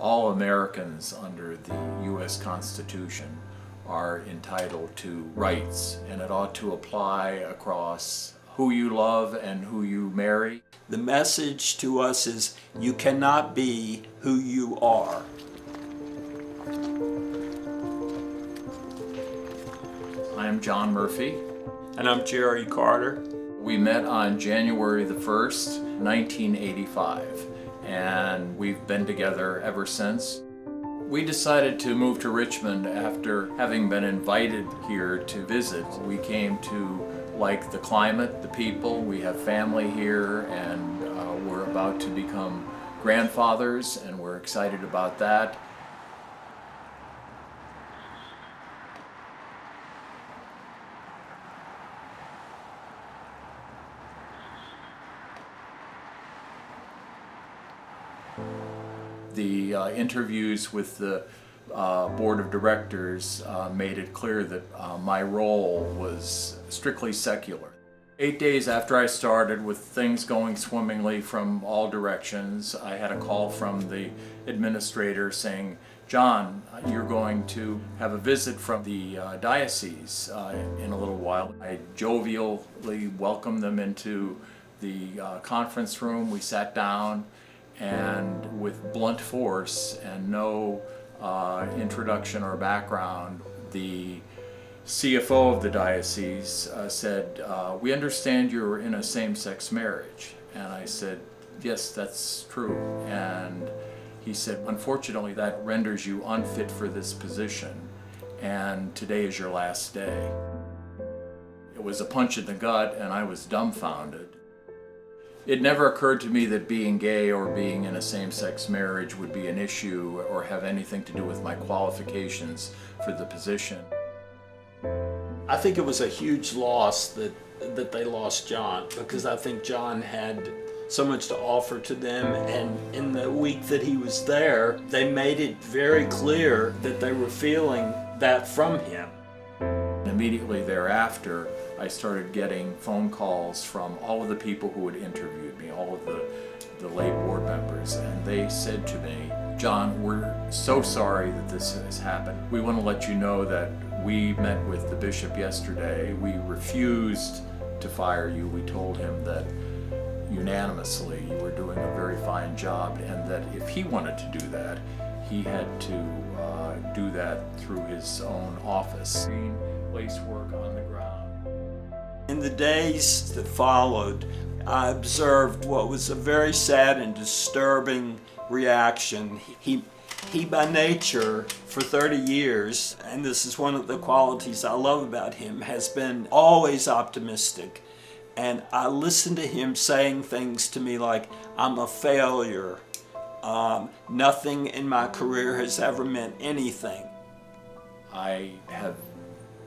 All Americans under the U.S. Constitution are entitled to rights, and it ought to apply across who you love and who you marry. The message to us is you cannot be who you are. I am John Murphy. And I'm Jerry Carter. We met on January the 1st, 1985, and we've been together ever since. We decided to move to Richmond after having been invited here to visit. We came to like the climate, the people. We have family here, and we're about to become grandfathers, and we're excited about that. The interviews with the board of directors made it clear that my role was strictly secular. 8 days after I started, with things going swimmingly from all directions, I had a call from the administrator saying, "John, you're going to have a visit from the diocese in a little while." I jovially welcomed them into the conference room. We sat down, and with blunt force and no introduction or background, the CFO of the diocese said, "We understand you're in a same-sex marriage." And I said, "Yes, that's true." And he said, "Unfortunately, that renders you unfit for this position, and today is your last day." It was a punch in the gut, and I was dumbfounded. It never occurred to me that being gay or being in a same-sex marriage would be an issue or have anything to do with my qualifications for the position. I think it was a huge loss that they lost John, because I think John had so much to offer to them, and in the week that he was there, they made it very clear that they were feeling that from him. Immediately thereafter, I started getting phone calls from all of the people who had interviewed me, all of the lay board members, and they said to me, "John, we're so sorry that this has happened. We want to let you know that we met with the bishop yesterday. We refused to fire you. We told him that unanimously you were doing a very fine job, and that if he wanted to do that, he had to do that through his own office. Place work on the ground." In the days that followed, I observed what was a very sad and disturbing reaction. He by nature, for 30 years, and this is one of the qualities I love about him, has been always optimistic. And I listened to him saying things to me like, "I'm a failure. Nothing in my career has ever meant anything." I have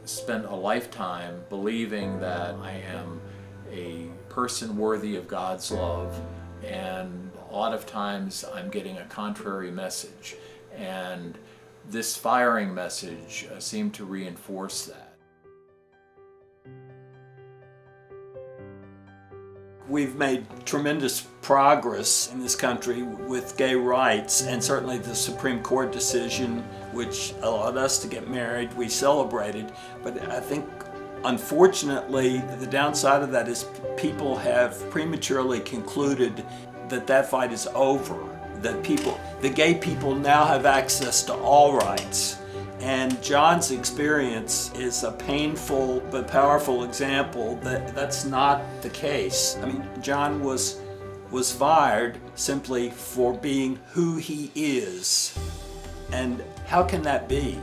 spent a lifetime believing that I am a person worthy of God's love, and a lot of times I'm getting a contrary message, and this firing message seemed to reinforce that. We've made tremendous progress in this country with gay rights, and certainly the Supreme Court decision, which allowed us to get married, we celebrated. But I think, unfortunately, the downside of that is people have prematurely concluded that that fight is over, that the gay people now have access to all rights. And John's experience is a painful but powerful example that that's not the case. I mean, John was fired simply for being who he is. And how can that be?